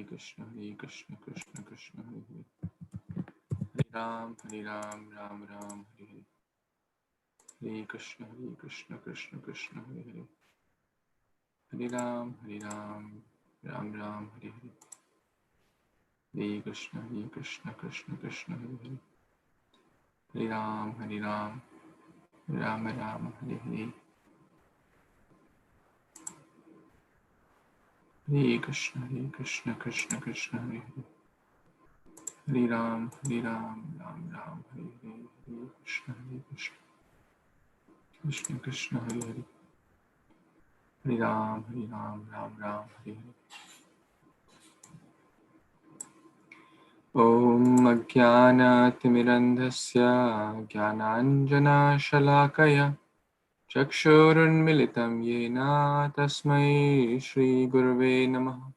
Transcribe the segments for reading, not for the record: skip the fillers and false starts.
Krishna, Hare Krishna, Krishna Krishna, Hare Hare, Hare Ram, Ram Ram, Hare Hare, Hare Krishna, Krishna Krishna, Hare Hare, Hare Ram, Ram Ram, Hare Hare, Hare Krishna, Krishna Krishna, Hare Hare, Hare Ram, Ram Ram, Hare Hare, Hare Krishna, Krishna Krishna, Hare Hare, Hare Ram, Ram Ram, Hare Hare, Hare Krishna, Krishna Krishna, Hare Hare, Hare Ram, Ram Ram, Hare Hare. Om Ajnanaatimirandhasya Jnananjana-shalakaya Chakshurunmilitam Yena Tasmai Shri Gurave Namaha.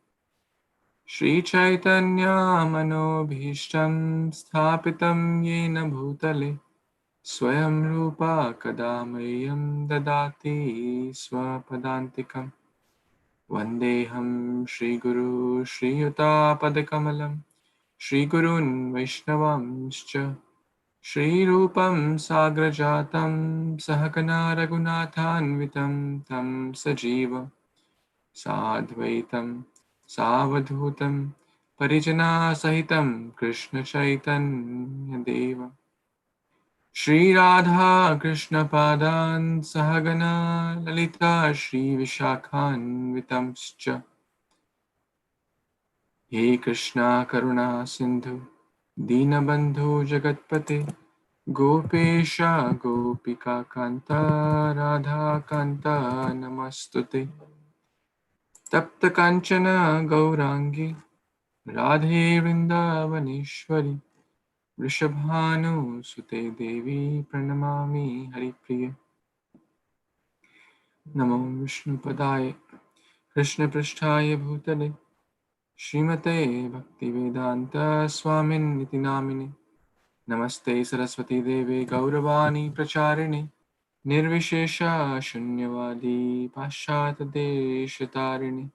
Shri Chaitanya Manobhishtam Sthapitam Yena Bhutale Swayam Rupa Kadamayam Dadati Swapadantikam Vandeham Shri Guru Shri Yuta Padakamalam Shri Gurun Vaishnavamscha Shri Rupam Sagrajatam Sahakana Raghunathanvitam Tam Sajiva Sadvaitam Savadhutam Parijana Sahitam Krishna Chaitanya Deva Shri Radha Krishna Padan Sahagana Lalita Shri Vishakhanvitamscha He Krishna Karuna Sindhu Dinabandhu Jagatpate Gopesha Gopika Kanta Radha Kanta Namastute Tapta Kanchana Gaurangi Radhe Vrindavaneshwari Vrishabhanu Sute Devi Pranamami Haripriya Namo Vishnu Padaya Krishna Prishtaya Bhutale Srimate Bhaktivedanta Swamin Niti Namine Namaste Saraswati Deve Gauravani Pracharine Nirvishesha Shunyavadi Pashat Deshatarine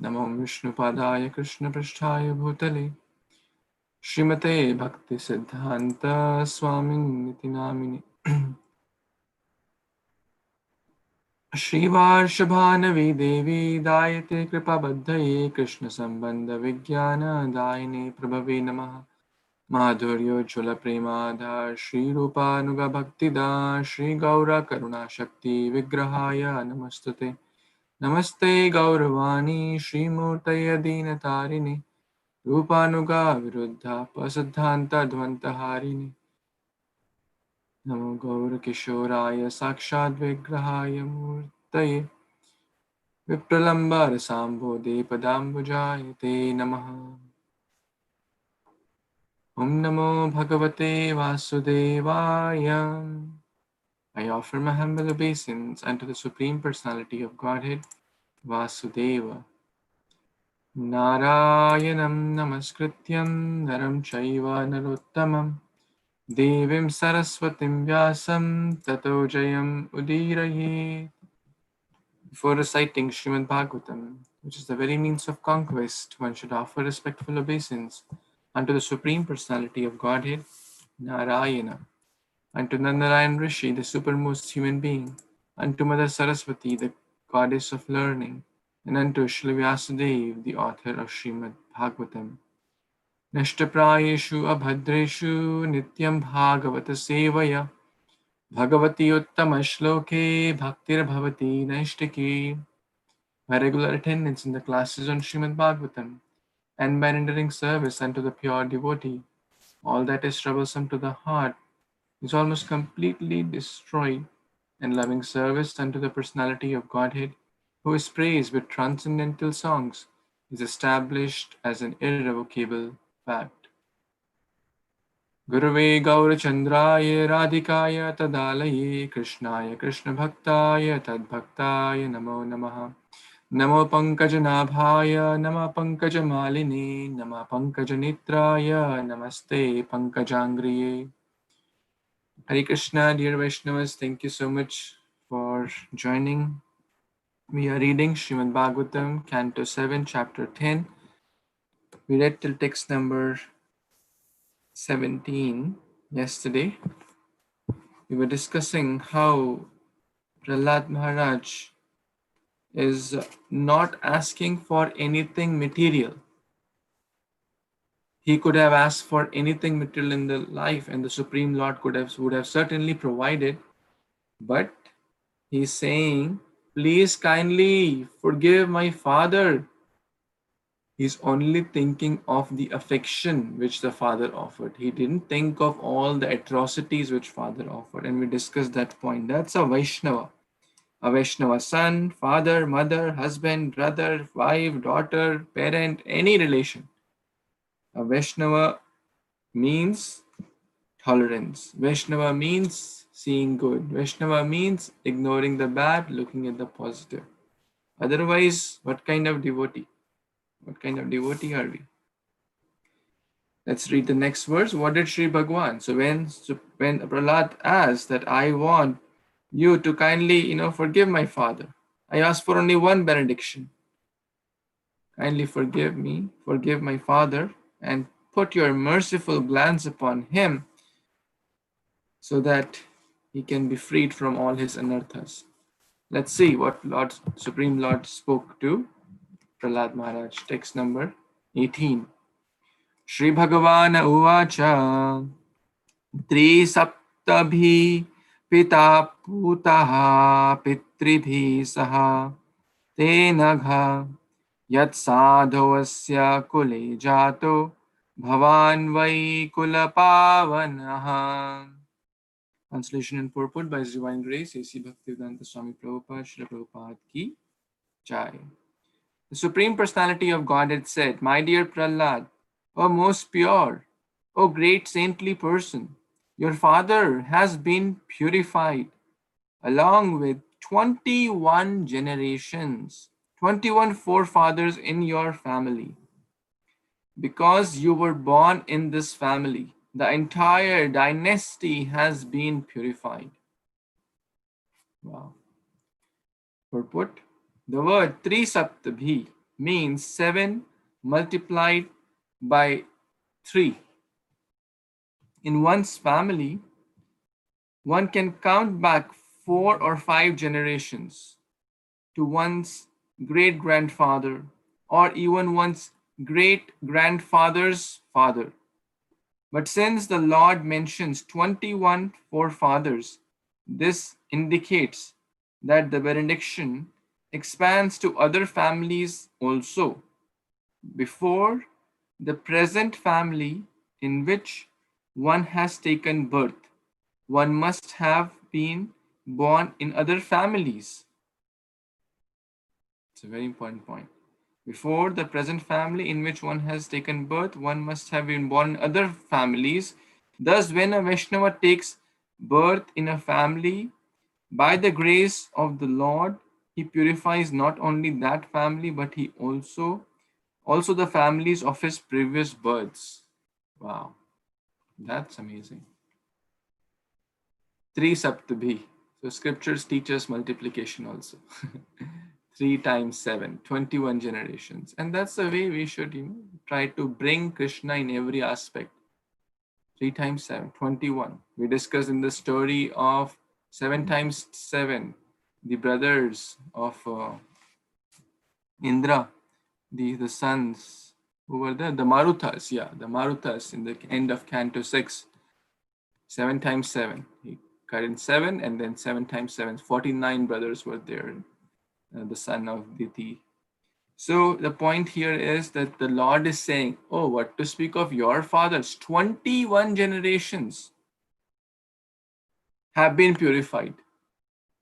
Namo Vishnu Padaya Krishna Prishtaya Bhutale Srimate Bhakti Siddhanta Swamin Niti Namine Shrivarshabhanavi Devi Dayate Kripa Baddhaye Krishna Sambandha Vijnana Dayine Prabhave Namaha Madhuryo Chula Premadha Shri Rupa Nuga Bhaktida Shri Gaura Karuna Shakti Vigrahaya Namastute Namaste Gauravani Shri Murtaya Dina Tarini Rupanuga Viruddha Pasadhanta Dvanta Harini Namo Gaura Kishoraya Sakshad Vigrahaya Murtaye Vipralambar Sambodhe Padambujayate Namaha Om Namo Bhagavate Vasudevaya. I offer my humble obeisance unto the Supreme Personality of Godhead, Vasudeva. Narayanam Namaskrityam Naram Chaiva Narottamam Devim Saraswatim Vyasam Tato Jayam Udirayet. Before reciting Śrīmad-Bhāgavatam, which is the very means of conquest, one should offer respectful obeisance unto the Supreme Personality of Godhead, Narayana, unto Narayan Rishi, the supermost human being, unto Mother Saraswati, the goddess of learning, and unto Srila Vyasadeva, the author of Śrīmad-Bhāgavatam. Nashtaprayeshu abhadreshu nityam bhagavata sevaya bhagavati uttama shloke bhaktir bhavati naishtaki. By regular attendance in the classes on Śrīmad-Bhāgavatam and by rendering service unto the pure devotee, all that is troublesome to the heart is almost completely destroyed, and loving service unto the personality of Godhead, who is praised with transcendental songs, is established as an irrevocable fact. Gurave Gaurachandraya Radhikaya Tadalaye Krishnaya Krishna Bhaktaya Tadbhaktaya Namo Namaha Namo Pankajanaಭಾಯ Nama Pankajamaline Nama Pankajanitraya Namaste Pankajangriye. Hare Krishna, dear Vaishnavas, thank you so much for joining We are reading Śrīmad-Bhāgavatam, Canto 7, Chapter 10. We read till text number 17 yesterday. We were discussing how Prahlad Maharaj is not asking for anything material. He could have asked for anything material in the life, and the Supreme Lord would have certainly provided. But he's saying, please kindly forgive my father. He's only thinking of the affection which the father offered. He didn't think of all the atrocities which father offered. And we discussed that point. That's a Vaishnava. A Vaishnava son, father, mother, husband, brother, wife, daughter, parent, any relation. A Vaishnava means tolerance. Vaishnava means seeing good. Vaishnava means ignoring the bad, looking at the positive. Otherwise, what kind of devotee? What kind of devotee are we? Let's read the next verse. What did Sri Bhagwan? So when Prahlad asked that I want you to kindly, forgive my father. I asked for only one benediction. Kindly forgive me, forgive my father, and put your merciful glance upon him so that he can be freed from all his anarthas. Let's see what Supreme Lord spoke to Prahlad Maharaj. Text number 18. Shri Bhagavan Uvacha त्रिसप्तभिः पिता पूतः पितृभिः सह तेन घ यत्साधवस्य कुले जातो भवान् वै कुलपावनः. Translation and purport by His Divine Grace A.C. Bhaktivedanta Swami Prabhupada Srila Prabhupada Ki Jai. The Supreme Personality of Godhead said, my dear Prahlad, O most pure, O great saintly person, your father has been purified along with 21 generations, 21 forefathers in your family. Because you were born in this family, the entire dynasty has been purified. Wow. Purport. The word Trisaptabhi means 7 multiplied by 3. In one's family, one can count back 4 or 5 generations to one's great-grandfather or even one's great-grandfather's father. But since the Lord mentions 21 forefathers, this indicates that the benediction expands to other families also. Before the present family in which one has taken birth, one must have been born in other families. It's a very important point. Before the present family in which one has taken birth, one must have been born in other families. Thus, when a Vaishnava takes birth in a family, by the grace of the Lord, he purifies not only that family, but he also the families of his previous births. Wow, that's amazing. Tri Saptabhi. So scriptures teach us multiplication also. 3 times 7, 21 generations. And that's the way we should try to bring Krishna in every aspect. 3 times 7, 21. We discussed in the story of 7 times 7, the brothers of Indra, the sons who were there, the Maruthas, the Maruthas in the end of Canto 6. 7 times 7. He cut in 7 and then 7 times 7. 49 brothers were there, the son of Diti. So the point here is that the Lord is saying, oh, what to speak of your fathers? 21 generations have been purified.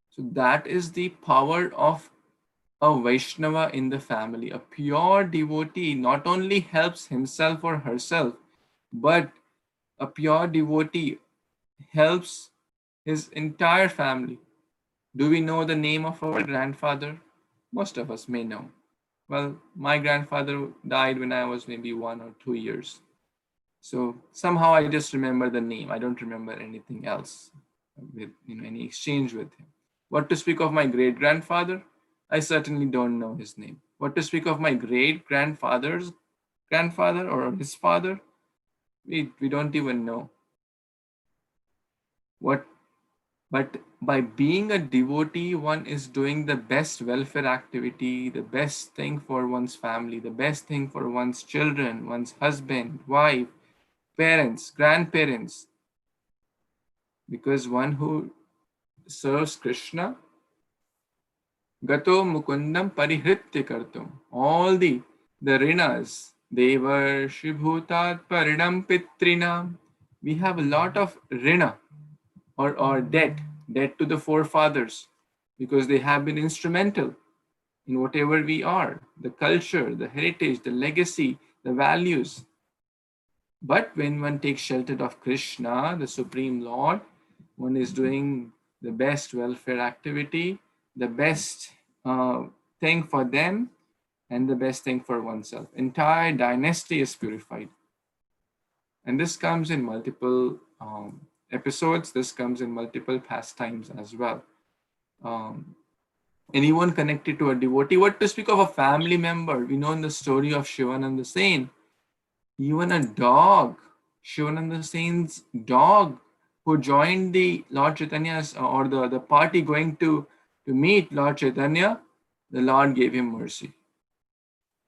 So that is the power of a Vaishnava in the family. A pure devotee not only helps himself or herself, but a pure devotee helps his entire family. Do we know the name of our grandfather? Most of us may know. Well, my grandfather died when I was maybe 1 or 2 years. So somehow I just remember the name. I don't remember anything else with any exchange with him. What to speak of my great grandfather? I certainly don't know his name. What to speak of my great-grandfather's grandfather or his father? We don't even know. What But by being a devotee, one is doing the best welfare activity, the best thing for one's family, the best thing for one's children, one's husband, wife, parents, grandparents. Because one who serves Krishna, gato mukundam parihritya kartum. All the rinas, deva shibhutat parinam pitrinam. We have a lot of rina or debt to the forefathers because they have been instrumental in whatever we are, the culture, the heritage, the legacy, the values. But when one takes shelter of Krishna, the Supreme Lord, one is doing the best welfare activity, the best thing for them, and the best thing for oneself. Entire dynasty is purified. And this comes in multiple episodes, this comes in multiple pastimes as well. Anyone connected to a devotee, what to speak of a family member? We know in the story of Shivananda Sen, even a dog, Shivananda Sen's dog, who joined the Lord Chaitanya's or the party going to meet Lord Chaitanya, the Lord gave him mercy.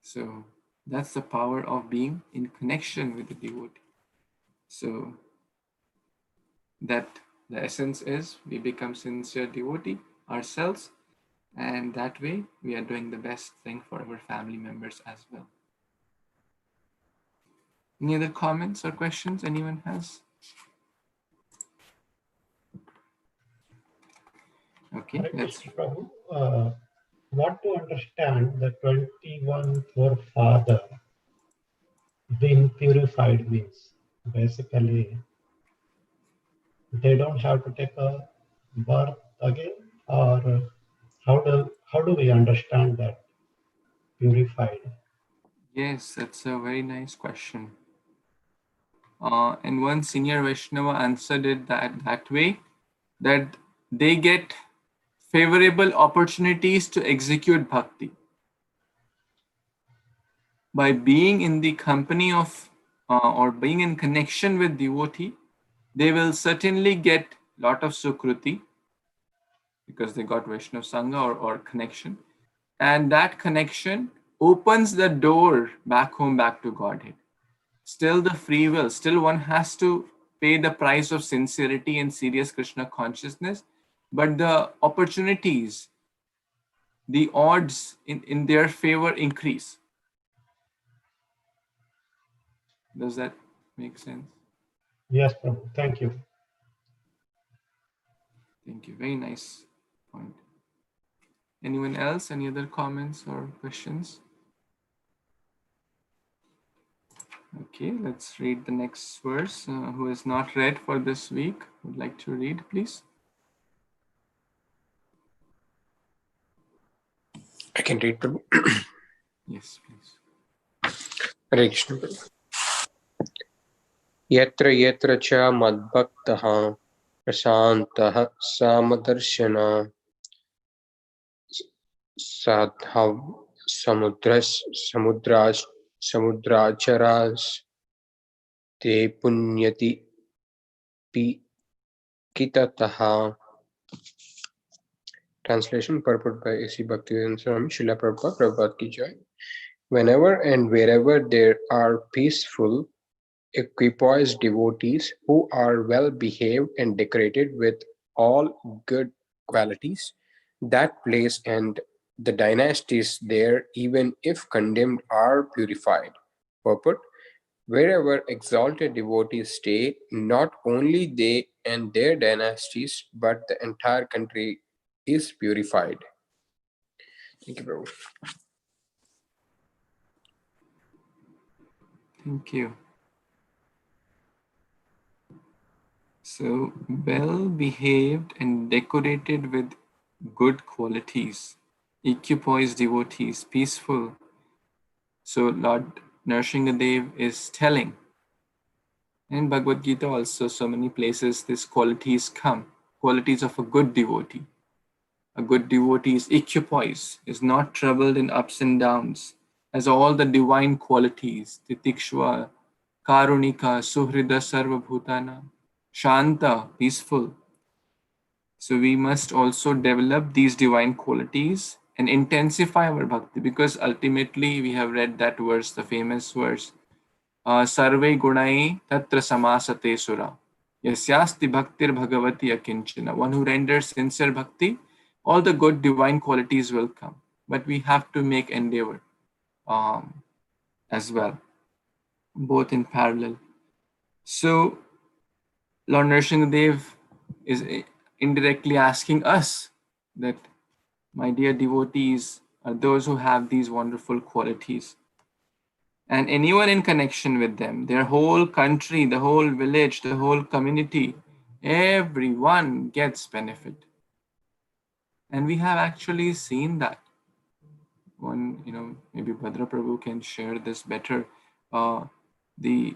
So that's the power of being in connection with the devotee. So that the essence is we become sincere devotee ourselves, and that way we are doing the best thing for our family members as well. Any other comments or questions anyone has? Okay, let's. Prabhu, what to understand the 21 forefather being purified means? Basically, they don't have to take a birth again, or how do we understand that purified? Yes, that's a very nice question. And one senior Vaishnava answered it that way, that they get favorable opportunities to execute bhakti. By being in the company of or being in connection with devotee, they will certainly get lot of sukruti because they got Vaishnava Sangha or connection. And that connection opens the door back home, back to Godhead. Still the free will, still one has to pay the price of sincerity and serious Krishna consciousness, but the opportunities, the odds in their favor increase. Does that make sense? Yes, Prabhu. Thank you. Thank you. Very nice point. Anyone else? Any other comments or questions? Okay, let's read the next verse. Who has not read for this week would like to read, please? I can read, Prabhu. Yes, please. Hare Krishna, Prabhu. Yatra yatra cha madbhaktaha prasantaha samadarshana sadhav samudracharas te punyati pi kitataha. Translation purport by A.C. Bhaktivedanta Swami Srila Prabhupada, Prabhupada ki jai. Whenever and wherever there are peaceful, equipoised devotees who are well behaved and decorated with all good qualities, that place and the dynasties there, even if condemned, are purified. Purport: wherever exalted devotees stay, not only they and their dynasties, but the entire country is purified. Thank you, Prabhu. Thank you. So, well behaved and decorated with good qualities, equipoised devotees, peaceful. So, Lord Nrsingadev is telling. In Bhagavad Gita also, so many places these qualities come, qualities of a good devotee. A good devotee is equipoised, is not troubled in ups and downs, has all the divine qualities, titikshva, karunika, suhrida sarva bhutana, shanta, peaceful. So we must also develop these divine qualities and intensify our bhakti, because ultimately we have read that verse, the famous verse, Sarve gunai tatra samasate sura. Yasyasti bhaktir bhagavati akinchana. One who renders sincere bhakti, all the good divine qualities will come. But we have to make endeavor as well, both in parallel. So Lord Nrsimhadev is indirectly asking us that, my dear devotees, are those who have these wonderful qualities. And anyone in connection with them, their whole country, the whole village, the whole community, everyone gets benefit. And we have actually seen that. One, maybe Bhadra Prabhu can share this better. The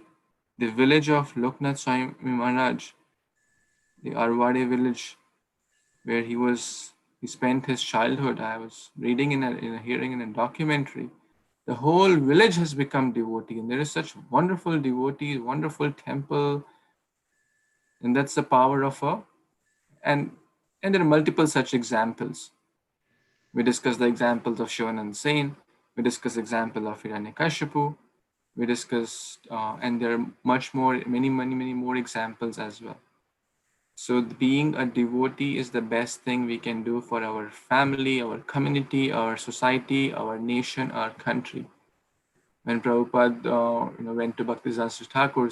village of Loknath Swami Maharaj, the Arwade village, where he spent his childhood. I was reading hearing in a documentary. The whole village has become devotee, and there is such wonderful devotees, wonderful temple, and that's the power of and there are multiple such examples. We discussed the examples of Shivanand Sen. We discussed example of Hiranyakashipu. We discussed, and there are many more examples as well. So being a devotee is the best thing we can do for our family, our community, our society, our nation, our country. When Prabhupada went to Bhaktisiddhanta Thakur,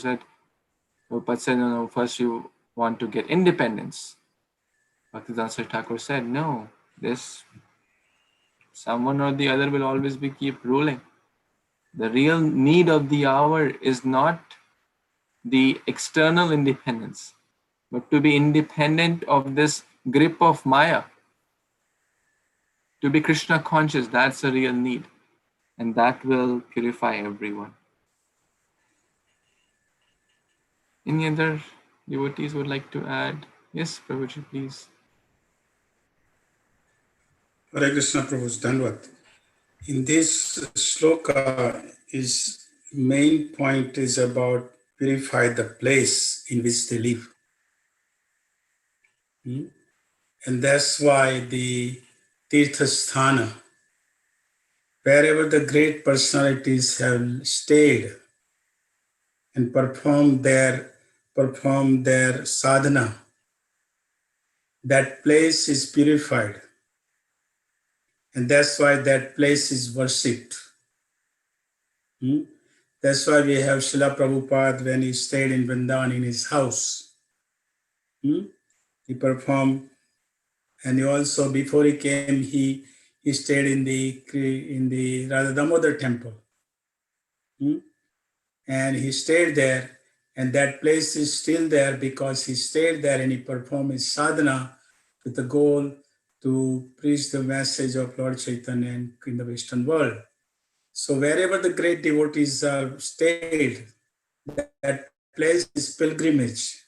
Prabhupada said, no, first you want to get independence. Bhaktisiddhanta Thakur said, no, this someone or the other will always keep ruling. The real need of the hour is not the external independence, but to be independent of this grip of Maya. To be Krishna conscious, that's a real need. And that will purify everyone. Any other devotees would like to add? Yes, Prabhuji, please. Hare Krishna Prabhu's Dandavat. In this shloka, his main point is about purify the place in which they live. And that's why the Tirthasthana, wherever the great personalities have stayed and performed their sadhana, that place is purified. And that's why that place is worshipped. That's why we have Srila Prabhupada, when he stayed in Vrindavan in his house. He performed, and he also, before he came, he stayed in the Radha Damodar temple. And he stayed there, and that place is still there because he stayed there and he performed his sadhana with the goal to preach the message of Lord Chaitanya in the Western world. So wherever the great devotees are stayed, that place is pilgrimage.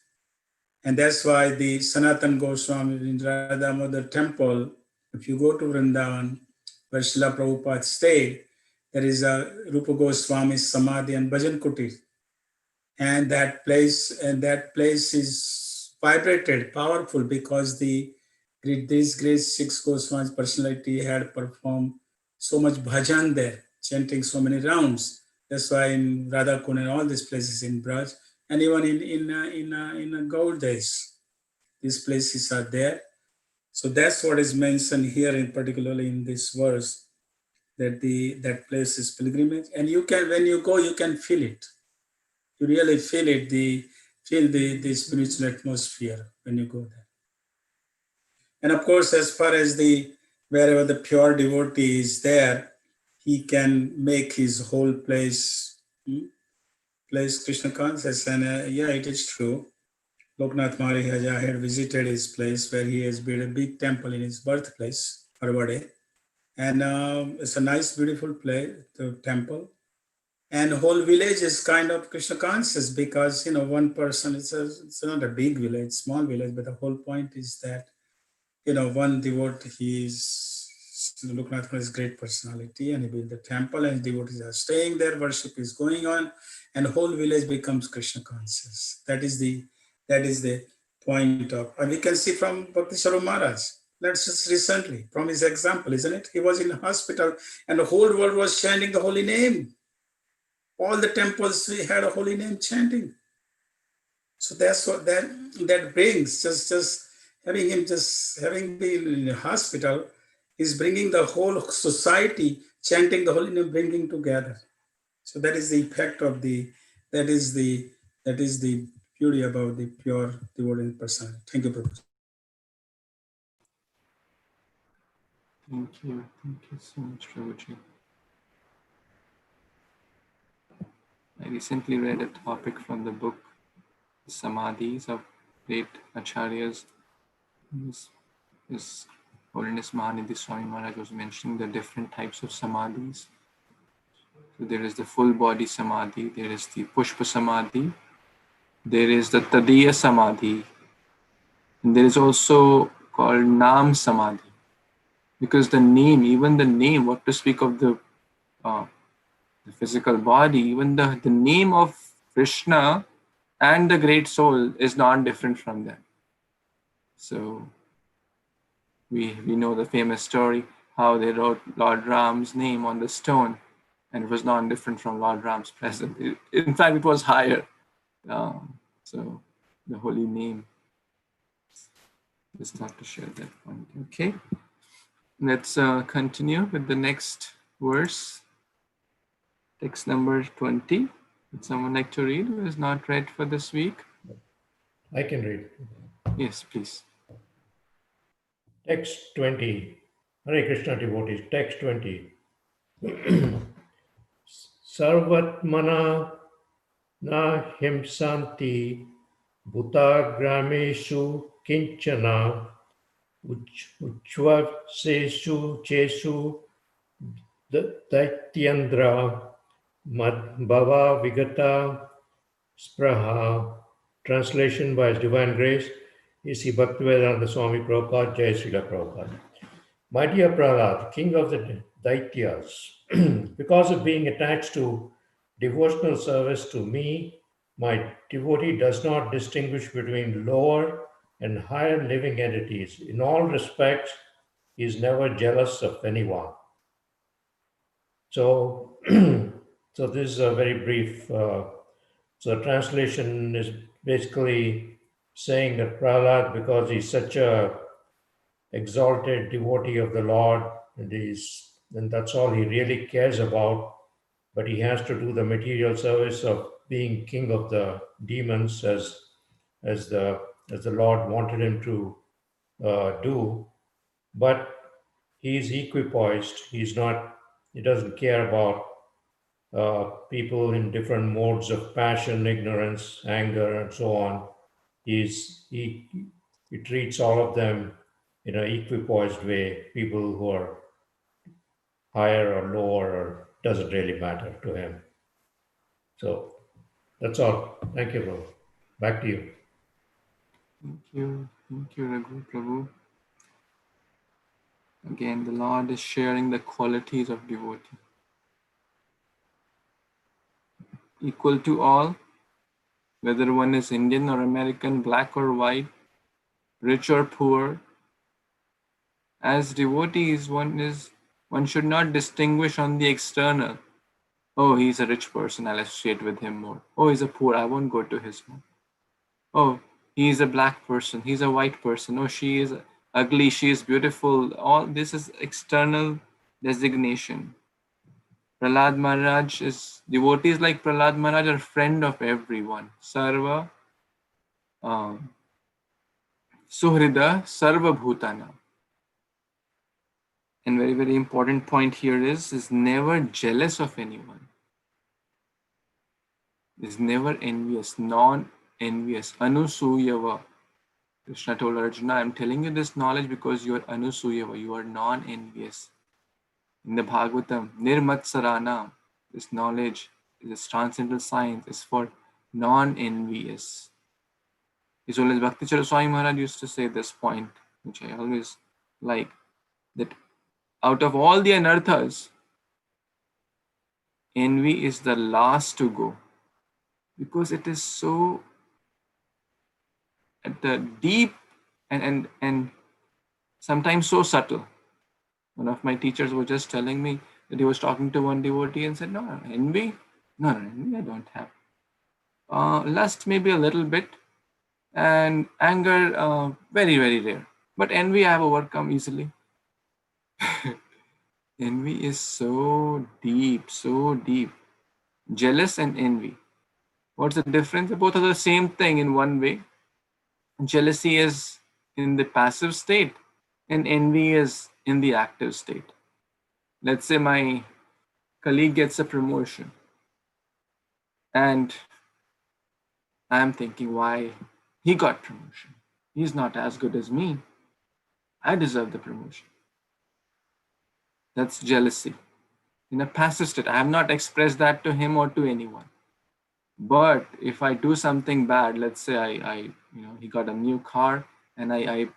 And that's why the Sanatan Goswami in Radha Damodar temple, if you go to Vrindavan, where Srila Prabhupada stayed, there is a Rupa Goswami Samadhi and Bhajan Kutir. And that place is vibrated, powerful, because these great six Goswami's personality had performed so much bhajan there, chanting so many rounds. That's why in Radha Kund and all these places in Braj, and even in Gaur days, these places are there. So that's what is mentioned here, in particularly in this verse, that that place is pilgrimage, and you can, when you go, you can feel it. You really feel it, feel the spiritual atmosphere when you go there. And of course, as far as wherever the pure devotee is there, he can make his whole place Krishna conscious. And yeah, it is true. Loknath Maharaj had visited his place where he has built a big temple in his birthplace, Arwade. And it's a nice, beautiful place, the temple. And the whole village is kind of Krishna conscious because, one person, it's not a big village, small village, but the whole point is that one devotee, he's looking at his great personality, and he built the temple, and devotees are staying there, worship is going on, and whole village becomes Krishna conscious. That is the point of, and we can see from Bhakti Saru Maharaj. That's just recently, from his example, isn't it? He was in a hospital, and the whole world was chanting the holy name. All the temples we had a holy name chanting. So that's what that brings. Just having been in a hospital is bringing the whole society chanting the holy name, bringing together. So that is the effect of that is the beauty about the pure devotee person. Thank you, Prabhu. Thank you. Thank you so much, Prabhuji. I recently read a topic from the book Samadhis of great Acharyas. His Holiness Mahanidhi Swami Maharaj was mentioning the different types of Samadhis. So there is the full body Samadhi, there is the Pushpa Samadhi, there is the Tadiya Samadhi, and there is also called Nam Samadhi. Because the name, what to speak of the physical body, even the name of Krishna and the great soul is not different from them. So we know the famous story how they wrote Lord Ram's name on the stone, and it was not different from Lord Ram's present. In fact, it was higher. So the holy name. Just have to share that point. Okay, let's continue with the next verse. Text number 20. Would someone like to read who is not read for this week? I can read. Yes, please. Text 20. Hare Krishna devotees. Text 20. Sarvatmana na himsanti bhutagrameshu kinchana uchvaseshu chesu daityandra madbhava vigata spraha. Translation by His Divine Grace, A.C. Bhaktivedanta Swami Prabhupada, Jai Srila Prabhupada. My dear Prahlad, king of the Daityas, because of being attached to devotional service to me, my devotee does not distinguish between lower and higher living entities. In all respects, he is never jealous of anyone. So, so this is a very brief. So the translation is basically saying that Prahlad, because he's such a exalted devotee of the Lord, and that's all he really cares about, but he has to do the material service of being king of the demons as the Lord wanted him to do. But he's equipoised. He doesn't care about people in different modes of passion, ignorance, anger, and so on. He treats all of them in an equipoised way. People who are higher or lower, or doesn't really matter to him. So that's all. Thank you, bro. Back to you. Thank you, Raghu Prabhu. Again, the Lord is sharing the qualities of devotee. Equal to all, whether one is Indian or American, black or white, rich or poor. As devotees, one should not distinguish on the external. Oh, he's a rich person, I'll associate with him more. Oh, he's a poor, I won't go to his home. Oh, he's a black person, he's a white person. Oh, she is ugly, she is beautiful. All this is external designation. Prahlad Maharaj devotees like Prahlad Maharaj are friend of everyone. Sarva Suhrida Sarva Bhutana. And very, very important point here is never jealous of anyone. Is never envious, non-envious. Anusuyava. Krishna told Arjuna, I'm telling you this knowledge because you are Anusuyava, you are non-envious. In the Bhagvatam, Nirmatsarana, this knowledge, this transcendental science is for non-envious. His Holiness Bhakti Swami Maharaj used to say this point which I always like, that out of all the anarthas, envy is the last to go, because it is so at the deep and sometimes so subtle. One of my teachers was just telling me that he was talking to one devotee and said, "No, envy? No, envy I don't have. Lust maybe a little bit, and anger very, very rare. But envy I have overcome easily." Envy is so deep, so deep. Jealous and envy. What's the difference? Both are the same thing in one way. Jealousy is in the passive state, and envy is in the active state. Let's say my colleague gets a promotion, and I'm thinking, why he got promotion? He's not as good as me. I deserve the promotion. That's jealousy. In a passive state, I have not expressed that to him or to anyone. But if I do something bad, let's say I he got a new car, and I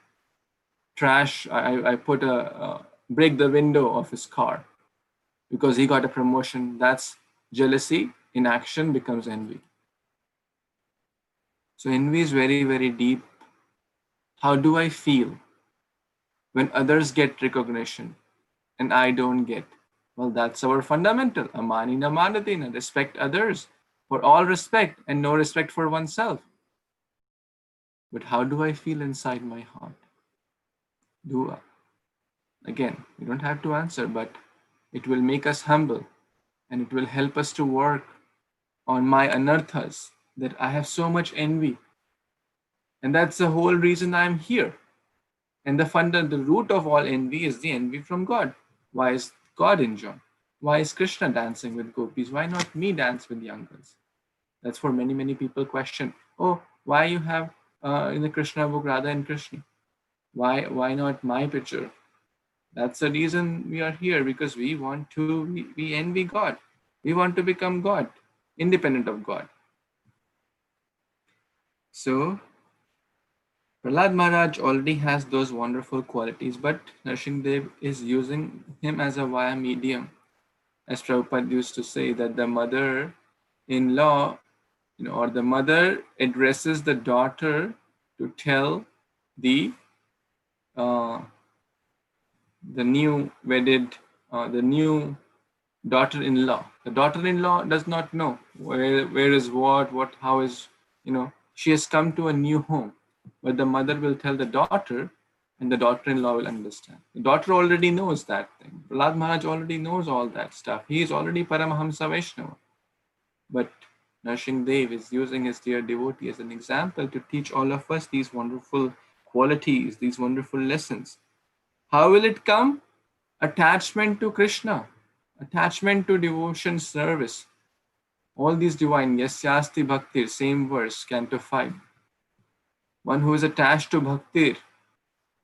put break the window of his car because he got a promotion. That's jealousy in action, becomes envy. So envy is very, very deep. How do I feel when others get recognition and I don't get? Well, that's our fundamental. Amanina manatina, respect others. For all respect and no respect for oneself. But how do I feel inside my heart? Again, you don't have to answer, but it will make us humble, and it will help us to work on my anarthas, that I have so much envy. And that's the whole reason I'm here. And the root of all envy is the envy from God. Why is God in joy? Why is Kṛṣṇa dancing with gopis? Why not me dance with young girls? That's for many, many people question. Oh, why you have in the Kṛṣṇa book Radha and Kṛṣṇa? Why not my picture? That's the reason we are here, because we envy God. We want to become God, independent of God. So Prahlad Maharaj already has those wonderful qualities, but Nrsimhadev is using him as a via medium. As Prabhupada used to say, that the mother-in-law, or the mother addresses the daughter to tell the new wedded, the new daughter-in-law. The daughter-in-law does not know where is what, how is, she has come to a new home. But the mother will tell the daughter, and the daughter-in-law will understand. The daughter already knows that thing. Prahlad Maharaj already knows all that stuff. He is already Paramahamsa Vaishnava. But Nrsimhadev is using his dear devotee as an example to teach all of us these wonderful qualities, these wonderful lessons. How will it come? Attachment to Kṛṣṇa, attachment to devotion service. All these divine, Yasyasti Bhaktir, same verse, Canto 5. One who is attached to Bhaktir,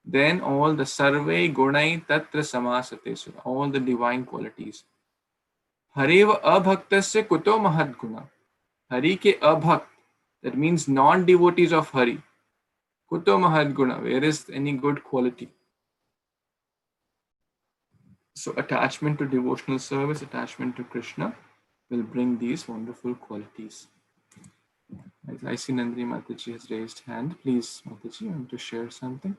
then all the Sarve Gunai Tatra Samasate, all the divine qualities. Hariva Abhaktasya Kuto Mahad Guna. Hari ke Abhakt, that means non-devotees of Hari. Kuto Mahad Guna, where is any good quality? So attachment to devotional service, attachment to Kṛṣṇa will bring these wonderful qualities. I see Nandini Mataji has raised hand. Please, Mataji, you want to share something?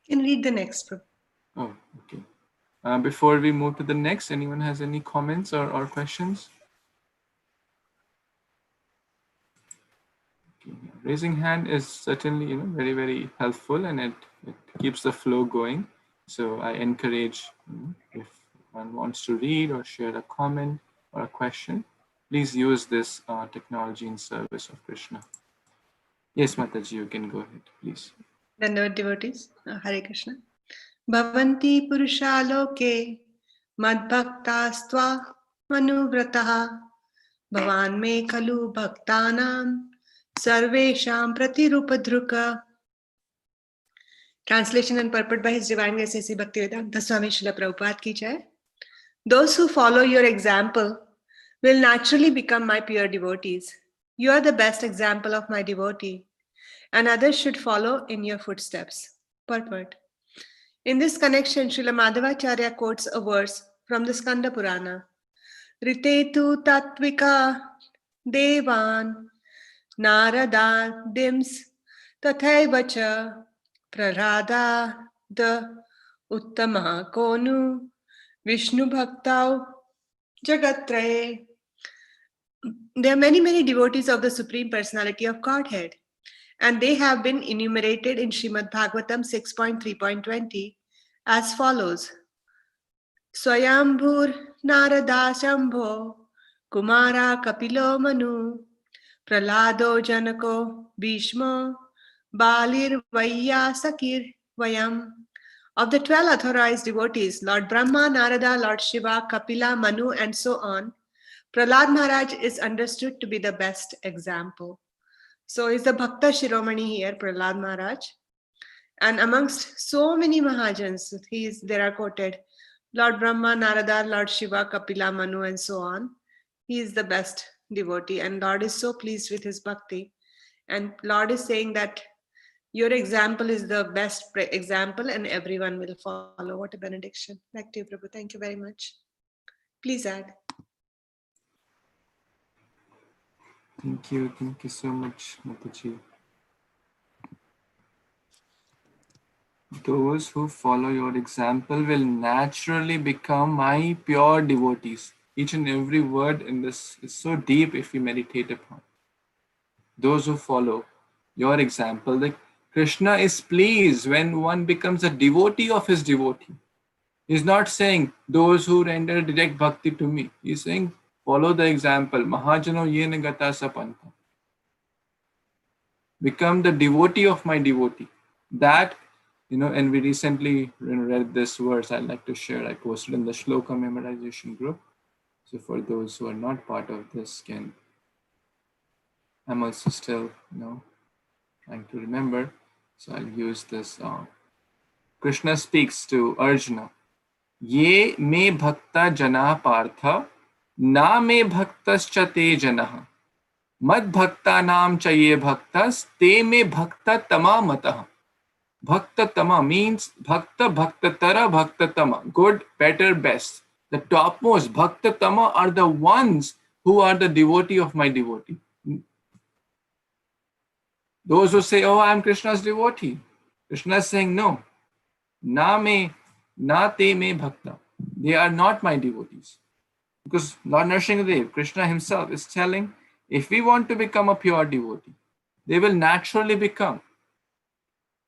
You can read the next book. Oh, okay. Before we move to the next, anyone has any comments or questions? Okay. Raising hand is certainly, very, very helpful, and it keeps the flow going. So I encourage, if one wants to read or share a comment or a question, please use this technology in service of Kṛṣṇa. Yes, Mataji, you can go ahead, please. Dandavad devotees, Hare Krishna. Bhavanti Purushaloke Madbhaktastva Manuvrataha Bhavan me Kalu Bhaktanam Sarvesham Pratirupadruka. Translation and purport by His Divine Grace A.C. Bhaktivedanta Swami Srila Prabhupada ki jai. Those who follow your example will naturally become my pure devotees. You are the best example of my devotee, and others should follow in your footsteps. Purport. In this connection, Srila Madhavacharya quotes a verse from the Skanda Purana. Ritetu tatvika devan narada dims tathaiva cha prarada the uttama konu Vishnu bhaktau jagatraye. There are many devotees of the Supreme Personality of Godhead, and they have been enumerated in Śrīmad-Bhāgavatam 6.3.20 as follows. Swayambhur Narada Shambho Kumara Kapilo Manu Pralado Janako Bhishmo Balir Vaiyasakir Vayam. Of the 12 authorized devotees, Lord Brahma, Narada, Lord Shiva, Kapila, Manu, and so on, Prahlad Maharaj is understood to be the best example. So is the Bhakta Shiromani here, Prahlad Maharaj. And amongst so many Mahajans, there are quoted Lord Brahma, Narada, Lord Shiva, Kapila, Manu, and so on. He is the best devotee, and Lord is so pleased with his bhakti. And Lord is saying that your example is the best example, and everyone will follow. What a benediction. Back to you, Prabhu. Thank you very much. Please add. Thank you so much, Mataji. Those who follow your example will naturally become my pure devotees. Each and every word in this is so deep if we meditate upon. Those who follow your example, that Kṛṣṇa is pleased when one becomes a devotee of his devotee. He's not saying those who render direct bhakti to me. He's saying follow the example. Mahajano yena gata sapanta. Become the devotee of my devotee. That, and we recently read this verse I'd like to share. I posted in the Shloka memorization group. So for those who are not part of this, I'm also still, trying to remember. So I'll use this. Krishna speaks to Arjuna. Ye me bhakta jana partha, na me bhaktascha te janah. Mad bhakta nam cha ye bhaktas, te me bhakta tama matah. Bhakta tama means bhakta, bhakta tara, bhakta tama. Good, better, best. The topmost bhakta tama are the ones who are the devotee of my devotee. Those who say, oh, I'm Krishna's devotee. Krishna is saying, no. Na te me bhakta. They are not my devotees. Because Lord Nrsimhadev, Krishna himself, is telling, if we want to become a pure devotee, they will naturally become.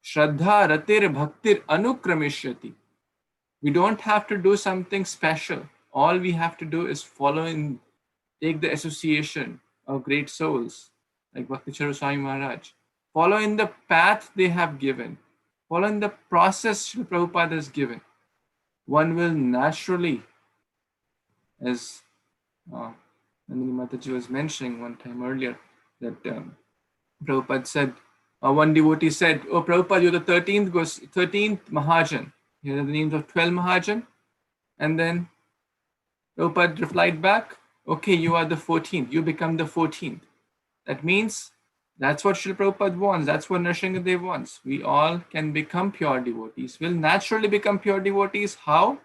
Shraddha ratir bhaktir anukramishyati. We don't have to do something special. All we have to do is follow and take the association of great souls, like Bhakti-Charu Swami Maharaj. Follow in the path they have given. Follow in the process Srila Prabhupada has given. One will naturally, as Nandini Mataji was mentioning one time earlier, that Prabhupada said, one devotee said, oh Prabhupada, you're the 13th Mahajan. Here are the names of 12 Mahajan. And then Prabhupada replied back, okay, you are the 14th. You become the 14th. That means that's what Srila Prabhupada wants. That's what Nrsimhadev wants. We all can become pure devotees. We'll naturally become pure devotees. How?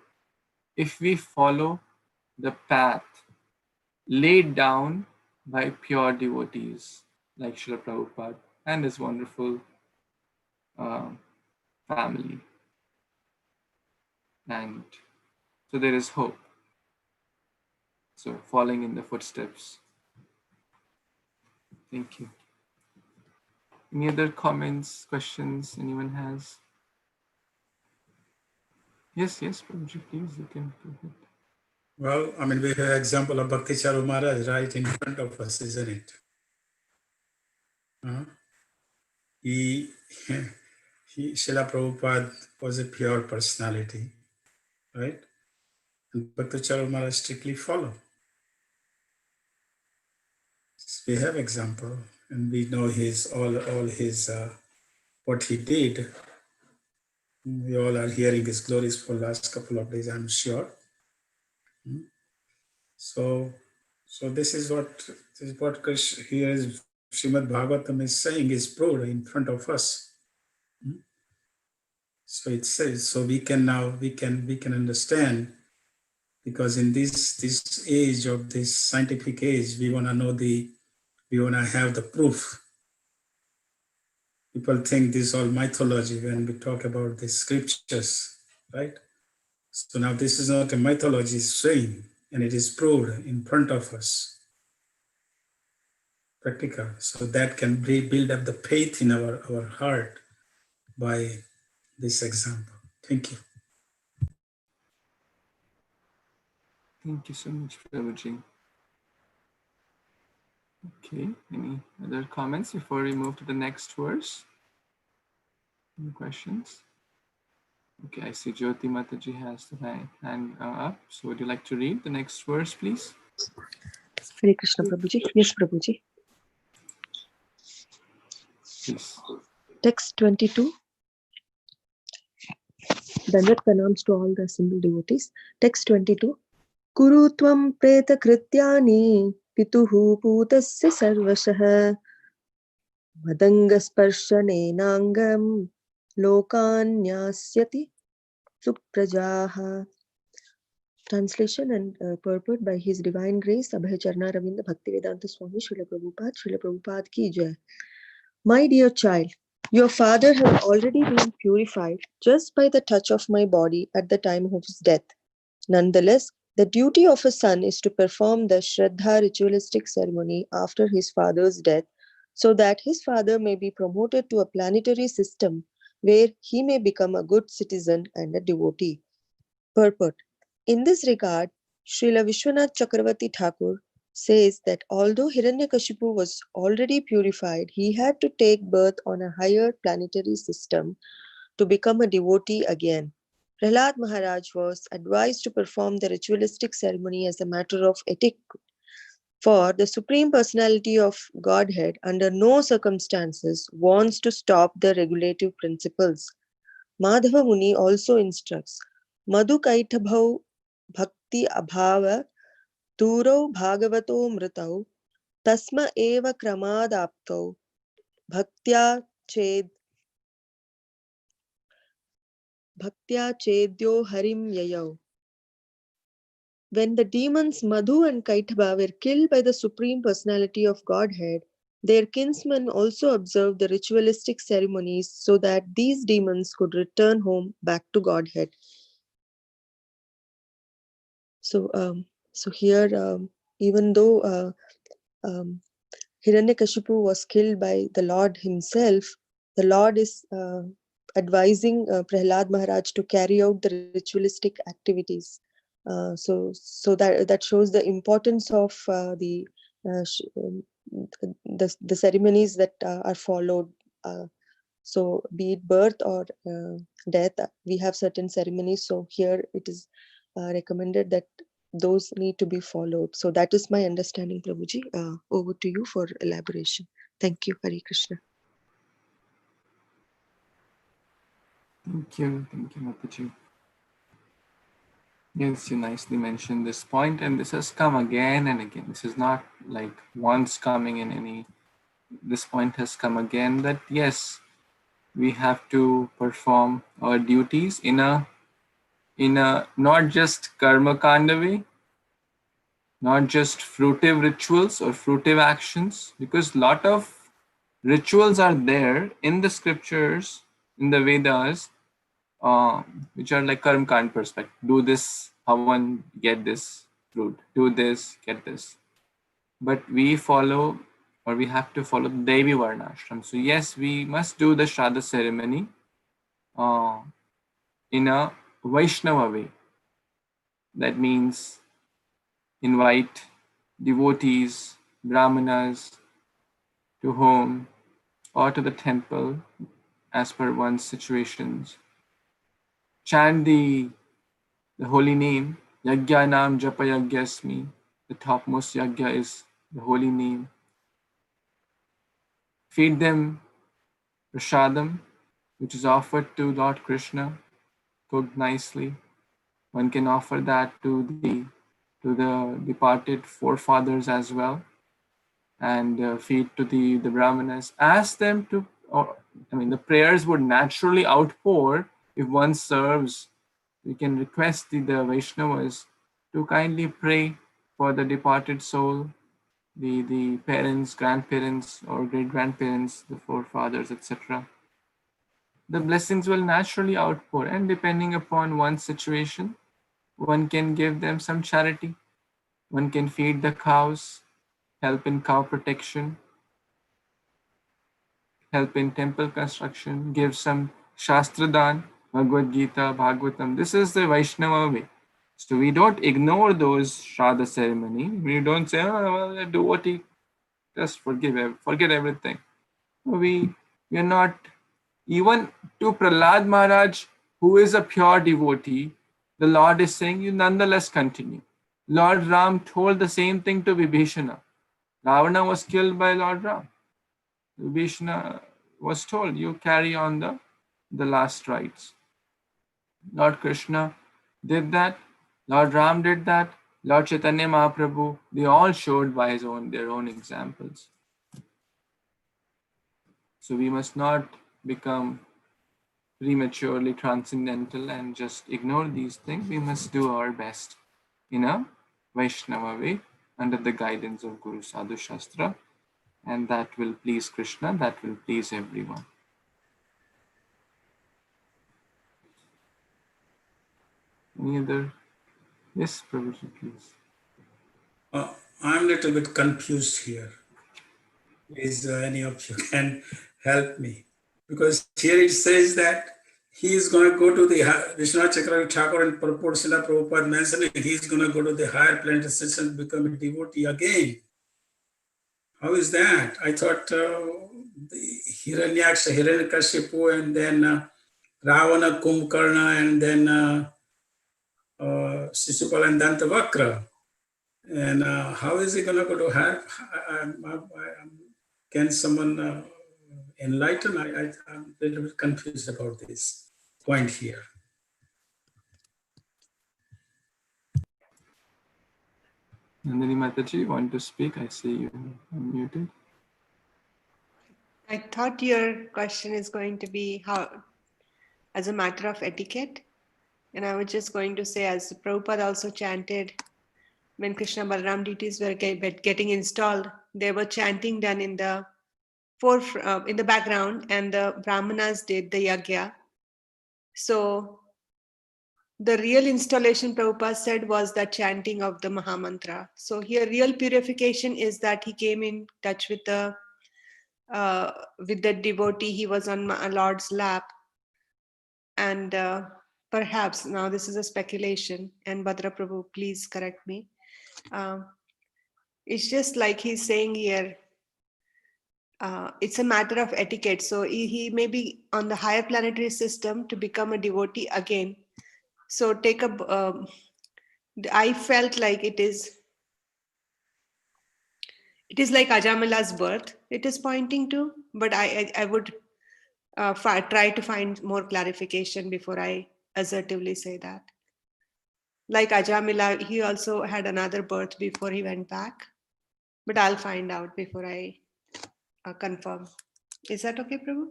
If we follow the path laid down by pure devotees like Srila Prabhupada and his wonderful family. And so there is hope. So following in the footsteps. Thank you. Any other comments, questions anyone has? Yes, Prabhuji, please, you can go ahead. Well, I mean, we have an example of Bhakti Charu Maharaj right in front of us, isn't it? Srila Prabhupada was a pure personality, right? And Bhakti Charu Maharaj strictly followed. We have example, and we know all his what he did. We all are hearing his glories for the last couple of days, I'm sure. So this is what Krishna here is Srimad-Bhāgavatam is saying is proved in front of us. So it says, so we can understand, because in this age of this scientific age, we want to have the proof. People think this is all mythology when we talk about the scriptures, right? So now this is not a mythology, it's saying, and it is proved in front of us, practical. So that can build up the faith in our heart by this example. Thank you. Thank you so much, Prabhuji. Okay, any other comments before we move to the next verse? Any questions? Okay, I see Jyoti Mataji has the hand up. So would you like to read the next verse, please? Hare Krishna, Prabhuji. Yes, Prabhuji. Please. Text 22. Dandat pranams to all the assembled devotees. Text 22. Kuru tvam preta krityani pituhu putasya sarvashah madangasparshanenangam lokanyasyati suprajaha. Translation and purport by His Divine Grace, Abhay Charna Ravinda Bhaktivedanta Swami Srila Prabhupada ki jai. My dear child, your father has already been purified just by the touch of my body at the time of his death. Nonetheless, the duty of a son is to perform the Shraddha ritualistic ceremony after his father's death, so that his father may be promoted to a planetary system where he may become a good citizen and a devotee. Purport. In this regard, Srila Vishwanath Chakravarti Thakur says that although Hiranyakashipu was already purified, he had to take birth on a higher planetary system to become a devotee again. Prahlad Maharaj was advised to perform the ritualistic ceremony as a matter of etiquette, for the Supreme Personality of Godhead under no circumstances wants to stop the regulative principles. Madhava Muni also instructs, Madhu Kaithabhau Bhakti Abhava Durau Bhagavato Mritau Tasma Eva Kramadaptau Bhaktya Chedyo Harim Yayau. When the demons Madhu and Kaithabha were killed by the Supreme Personality of Godhead, their kinsmen also observed the ritualistic ceremonies so that these demons could return home back to Godhead. So here, even though Hiranyakashipu was killed by the Lord himself, the Lord is advising Prahlad Maharaj to carry out the ritualistic activities. So that shows the importance of the ceremonies that are followed. So be it birth or death, we have certain ceremonies. So here it is recommended that those need to be followed. So that is my understanding, Prabhuji. Over to you for elaboration. Thank you, Hare Krishna. Thank you, Mataji. Yes, you nicely mentioned this point, and this has come again and again. This is not like once coming in any. This point has come again that yes, we have to perform our duties in a not just karma kanda way, not just fruitive rituals or fruitive actions, because a lot of rituals are there in the scriptures, in the Vedas, which are like karma kand perspective. Do this, havan, get this fruit. Do this, get this. But we follow, or we have to follow the Devi Varnashram. So yes, we must do the Shraddha ceremony in a Vaishnava way. That means invite devotees, brahmanas to home or to the temple as per one's situations. Chant the holy name, Yagya Nam Japa Yagyasmi. The topmost Yagya is the holy name. Feed them prasadam, which is offered to Lord Kṛṣṇa, cooked nicely. One can offer that to the departed forefathers as well, and feed to the brahmanas. Ask them to, the prayers would naturally outpour If one serves, we can request the Vaishnavas to kindly pray for the departed soul, the parents, grandparents, or great-grandparents, the forefathers, etc. The blessings will naturally outpour, and depending upon one's situation, one can give them some charity. One can feed the cows, help in cow protection, help in temple construction, give some Shastradan, Bhagavad Gita, Bhagvatam. This is the Vaishnava way. So we don't ignore those Shraddha ceremony. We don't say, oh, well, devotee, just forget everything. We are not, even to Prahlad Maharaj, who is a pure devotee, the Lord is saying, you nonetheless continue. Lord Ram told the same thing to Vibhishana. Ravana was killed by Lord Ram. Vibhishana was told, you carry on the last rites. Lord Krishna did that. Lord Ram did that. Lord Chaitanya Mahaprabhu, they all showed by their own examples. So we must not become prematurely transcendental and just ignore these things. We must do our best in a Vaishnava way under the guidance of Guru Sadhu Shastra, and that will please Krishna, that will please everyone. Any other? Yes, Prabhuji, please. I'm a little bit confused here. Please, any of you can help me. Because here it says that he is going to go to the Vishwanath Chakravarti Thakur and Purport Srila Prabhupada mentioned he is going to go to the higher planetary system and become a devotee again. How is that? I thought the Hiranyaksha, Hiranyakashipu, and then Ravana, Kumbhakarna, and then Shishupala and Dantavakra. And how is he going to go to higher? Can someone enlighten? I'm a little bit confused about this point here. Nandini Mataji, want to speak? I see you unmuted. I thought your question is going to be how, as a matter of etiquette. And I was just going to say, as Prabhupada also chanted, when Krishna Balaram deities were getting installed, they were chanting done in the in the background, and the Brahmanas did the yagya. So the real installation, Prabhupada said, was the chanting of the Mahamantra. So here, real purification is that he came in touch with the devotee. He was on my Lord's lap, and perhaps, now this is a speculation, and Bhadra Prabhu, please correct me. It's just like he's saying here, it's a matter of etiquette. So he may be on the higher planetary system to become a devotee again. So take a, I felt like it is like Ajamila's birth it is pointing to, but I would try to find more clarification before I assertively say that. Like Ajamila, he also had another birth before he went back, but I'll find out before I confirm. Is that okay, Prabhu?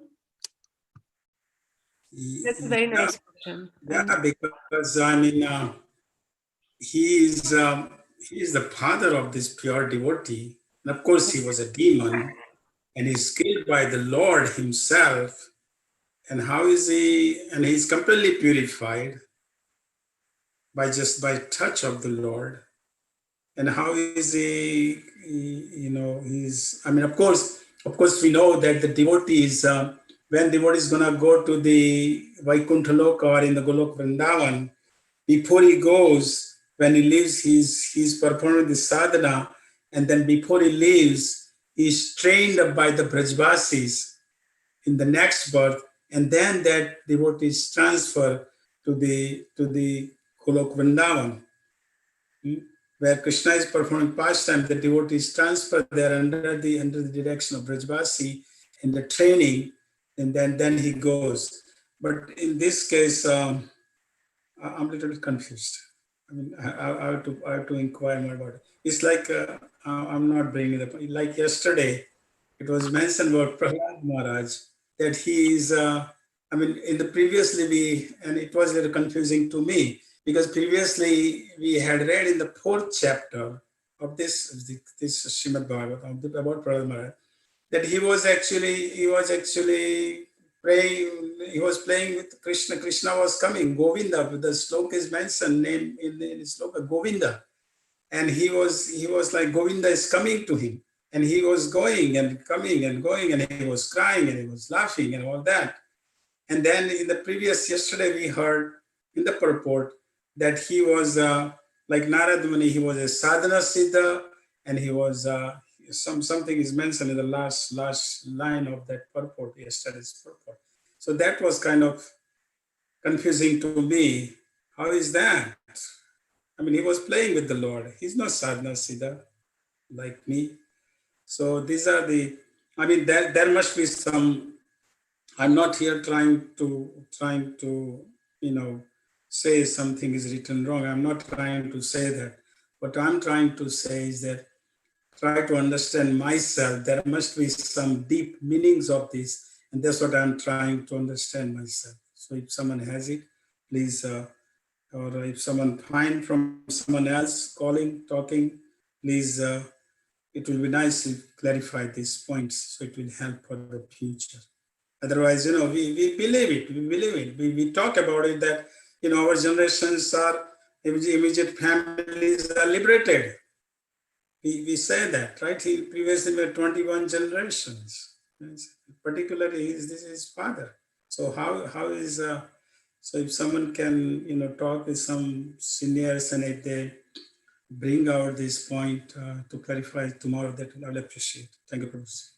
That's a very nice question. Yeah, because I mean, he is the father of this pure devotee. And of course, he was a demon, and he's killed by the Lord himself. And how is he? And he's completely purified by touch of the Lord. And how is he? He's. I mean, of course, we know that the devotee is when devotee is gonna go to the Vaikuntha Loka or in the Golok Vrindavan. Before he goes, when he leaves, he's performing the sadhana, and then before he leaves, he's trained up by the Brajvasis in the next birth, and then that devotee is transferred to the Golok Vrindavan, where Krishna is performing pastime. The devotee is transferred there under the direction of Brajvasi in the training, and then he goes. But in this case, I'm a little bit confused. I mean, I have to inquire more about it. It's like I'm not bringing it up. Like yesterday, it was mentioned about Prahlad Maharaj that he is I mean, in the previously and it was a little confusing to me, because previously we had read in the 4th chapter of this Śrīmad-Bhāgavatam about Prahlāda Maharaj, that he was actually praying, he was playing with Krishna. Krishna was coming, Govinda, the sloka is mentioned, name in the sloka, Govinda. And he was like, Govinda is coming to him. And he was going and coming and going, and he was crying and he was laughing and all that. And then in the yesterday we heard in the purport that he was like Narad Muni, he was a sadhana siddha, and he was something is mentioned in the last line of that purport, yesterday's purport. So that was kind of confusing to me. How is that? I mean, he was playing with the Lord. He's not sadhana siddha like me. So these are I mean, there must be some. I'm not here trying to say something is written wrong. I'm not trying to say that. What I'm trying to say is that try to understand myself. There must be some deep meanings of this, and that's what I'm trying to understand myself. So if someone has it, please, or if someone find from someone else calling, talking, please, it will be nice to clarify these points so it will help for the future. Otherwise, we believe it, we talk about it that, our generations are, immediate families are liberated. We say that, right? He previously were 21 generations. Particularly, this is his father. So how is, so if someone can, talk with some seniors, and if they bring out this point to clarify tomorrow, that I'll appreciate. Thank you, Professor.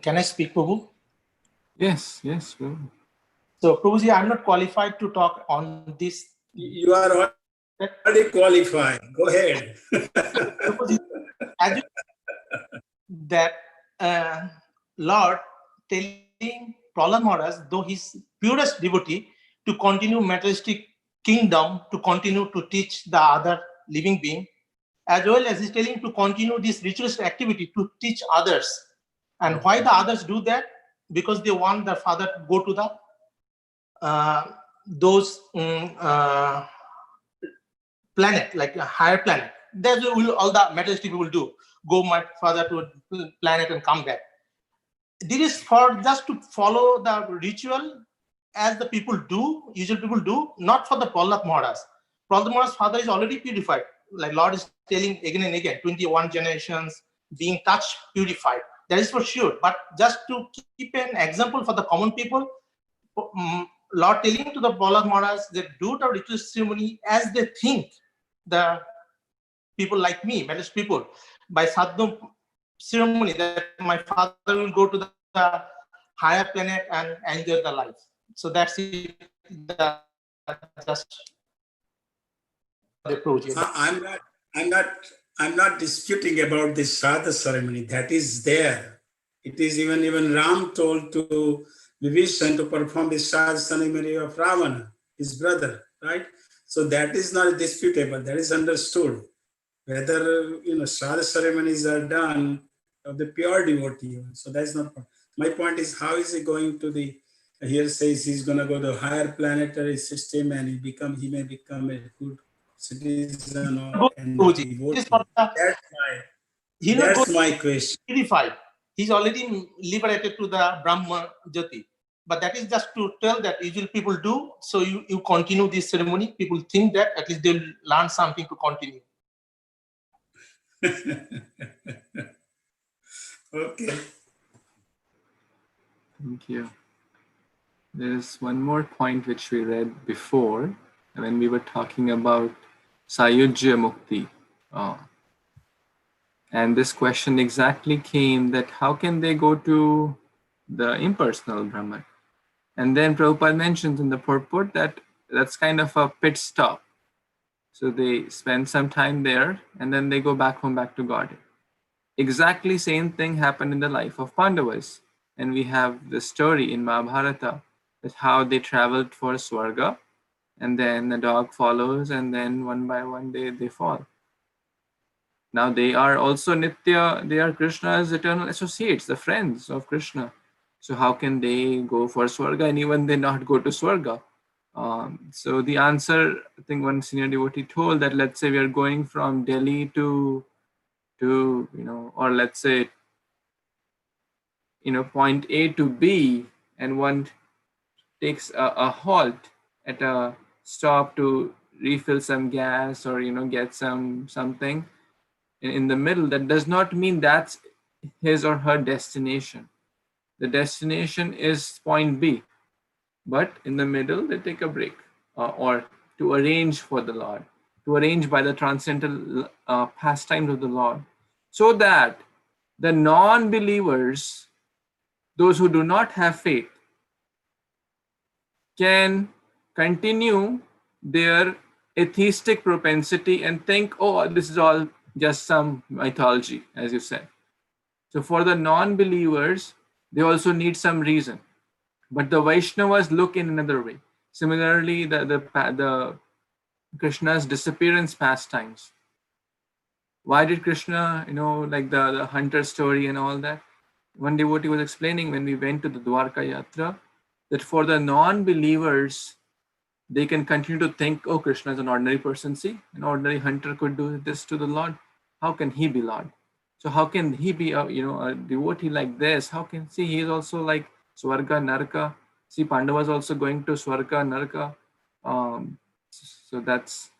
Can I speak, Prabhu? Yes, Prabhu. So, Prabhuji, I'm not qualified to talk on this. You are already qualified. Go ahead. Prabhuji, as you, that Lord telling Prahlāda Maharaj, though his purest devotee, to continue materialistic kingdom, to continue to teach the other living being, as well as he's telling to continue this ritualistic activity to teach others. And why the others do that? Because they want their father to go to the those planet, like a higher planet. That's what all the materialistic people do. Go my father to a planet and come back. This is for just to follow the ritual as the people do, usual people do, not for the Prahlāda Maharaj. Prahlāda Maharaj's father is already purified. Like Lord is telling again and again, 21 generations being touched, purified. That is for sure. But just to keep an example for the common people, Lord telling to the Prahlāda Maharaj that do the ritual ceremony as they think, the people like me, Buddhist people, by sadhana ceremony, that my father will go to the higher planet and enjoy the life. So that's it. Just the approach. I'm not disputing about this Shraddha ceremony. That is there. It is even Ram told to Vibhishan to perform the Shraddha ceremony of Ravana, his brother, right? So that is not disputable. That is understood. Whether Shraddha ceremonies are done of the pure devotee. So that's not. My point is, how is he going to the? Here says he's going to go to a higher planetary system, and he may become a good citizen and devotee. That's my question. Purified. He's already liberated to the Brahma Jyoti. But that is just to tell that usually people do. So you continue this ceremony. People think that at least they'll learn something to continue. Okay. Thank you. There's one more point which we read before when we were talking about Sayujya Mukti. And this question exactly came that how can they go to the impersonal Brahman? And then Prabhupada mentions in the purport that that's kind of a pit stop. So they spend some time there and then they go back home, back to Godhead. Exactly same thing happened in the life of Pandavas. And we have the story in Mahabharata that how they traveled for Swarga, and then the dog follows, and then one by one they fall. Now they are also Nitya, they are Krishna's eternal associates, the friends of Krishna. So how can they go for Swarga and even they not go to Swarga? So the answer, I think one senior devotee told that, let's say we are going from Delhi to or let's say, point A to B, and one takes a halt at a stop to refill some gas or get something in the middle. That does not mean that's his or her destination. The destination is point B, but in the middle they take a break, or to arrange for the Lord, to arrange by the transcendental pastimes of the Lord, so that the non-believers, those who do not have faith, can continue their atheistic propensity and think, oh, this is all just some mythology, as you said. So for the non-believers, they also need some reason. But the Vaishnavas look in another way. Similarly, the Krishna's disappearance pastimes. Why did Krishna, like the hunter story and all that? One devotee was explaining when we went to the Dwarka Yatra, that for the non-believers, they can continue to think, oh, Krishna is an ordinary person. See, an ordinary hunter could do this to the Lord. How can he be Lord? So how can he be a devotee like this? How can, see, he is also like Swarga, Naraka. See, Pandavas also going to Swarga, Naraka. So that's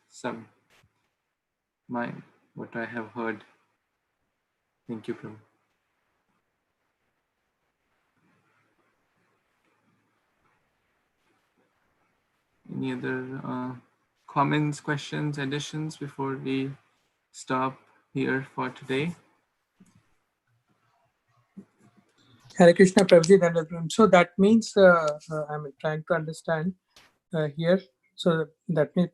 what I have heard. Thank you, Prabhu. Any other comments, questions, additions before we stop here for today? Hare Krishna, Prabhuji, Dandapram. So that means I'm trying to understand here. So that means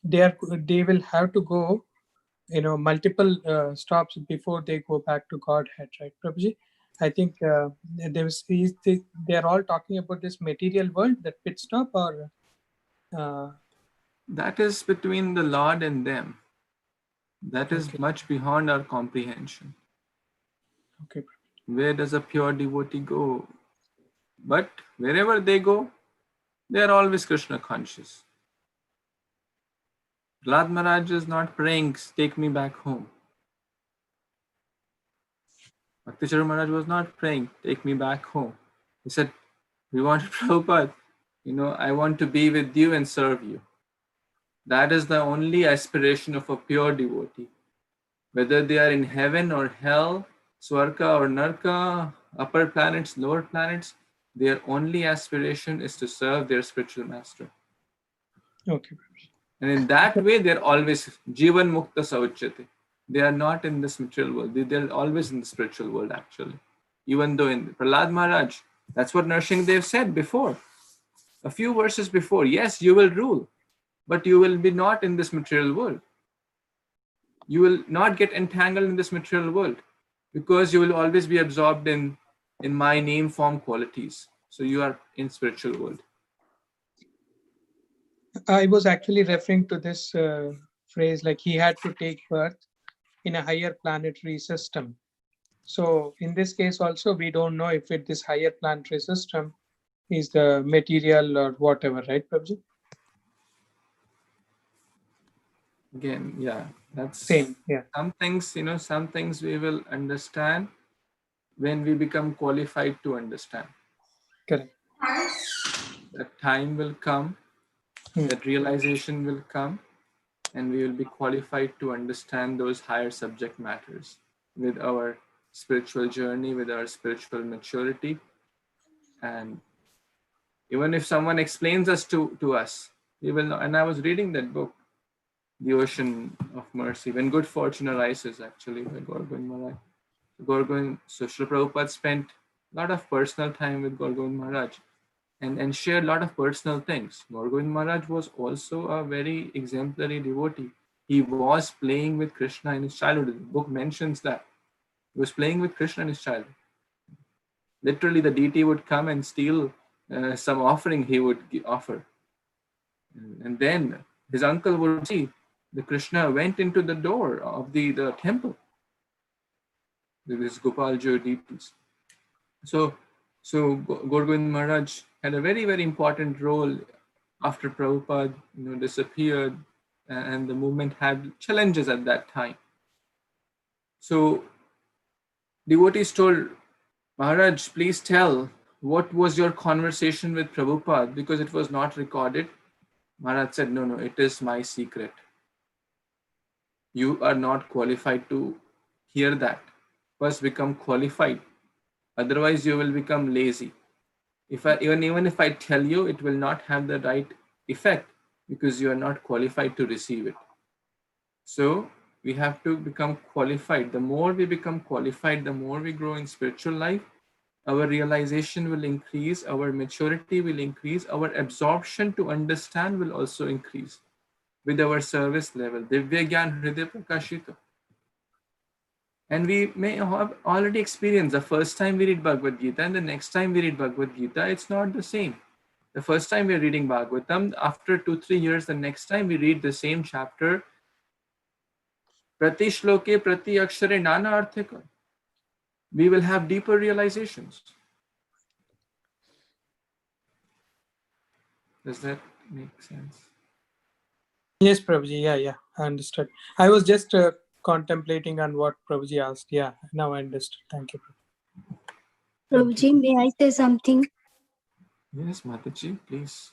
they will have to go, multiple stops before they go back to Godhead, right, Prabhuji? I think they are all talking about this material world, that pit stop, or that is between the Lord and them. That is okay. Much beyond our comprehension. Okay. Where does a pure devotee go? But wherever they go, they are always Krishna conscious. Prahlad Maharaj is not praying, take me back home. Bhakti Maharaj was not praying, take me back home. He said, we want Prabhupada, I want to be with you and serve you. That is the only aspiration of a pure devotee. Whether they are in heaven or hell, Swarga or Naraka, upper planets, lower planets, their only aspiration is to serve their spiritual master. Okay. And in that way, they're always Jivan Mukta Sauchyate. They are not in this material world. They're always in the spiritual world, actually. Even though in Prahlad Maharaj, that's what Narsingh said before. A few verses before, yes, you will rule, but you will be not in this material world. You will not get entangled in this material world, because you will always be absorbed in my name form qualities. So you are in spiritual world. I was actually referring to this phrase, like he had to take birth in a higher planetary system. So in this case also, we don't know if this higher planetary system is the material or whatever, right, Prabhuji? Again, yeah, that's same. Yeah. Some things we will understand when we become qualified to understand. Correct. That time will come, that realization will come, and we will be qualified to understand those higher subject matters with our spiritual journey, with our spiritual maturity. And even if someone explains us to us, we will know. And I was reading that book, The Ocean of Mercy, When Good Fortune Arises, actually, by Gorgovind Maharaj. So Srila Prabhupada spent a lot of personal time with Gorgovind Maharaj and shared a lot of personal things. Gorgovind Maharaj was also a very exemplary devotee. He was playing with Krishna in his childhood. The book mentions that. He was playing with Krishna in his childhood. Literally, the deity would come and steal some offering he would offer. And then his uncle would see the Kṛṣṇa went into the door of the temple with his Gopaljo deities. So Gaur Gobind Maharaj had a very, very important role after Prabhupada disappeared, and the movement had challenges at that time. So devotees told Maharaj, please tell, what was your conversation with Prabhupada, because it was not recorded. Maharaj said, no, it is my secret. You are not qualified to hear that. First become qualified. Otherwise you will become lazy. Even if I tell you, it will not have the right effect because you are not qualified to receive it. So we have to become qualified. The more we become qualified, the more we grow in spiritual life, our realization will increase, our maturity will increase, our absorption to understand will also increase with our service level. Divya Gyan Hriday Prakashito. And we may have already experienced the first time we read Bhagavad Gita and the next time we read Bhagavad Gita, it's not the same. The first time we're reading Bhagavatam, after 2-3 years, the next time we read the same chapter, Prati Shloke Prati Akshare Nana Arthika, we will have deeper realizations. Does that make sense? Yes, Prabhuji. Yeah, I understood. I was just contemplating on what Prabhuji asked. Yeah, now I understood. Thank you. Prabhuji, may I say something? Yes, Mataji, please.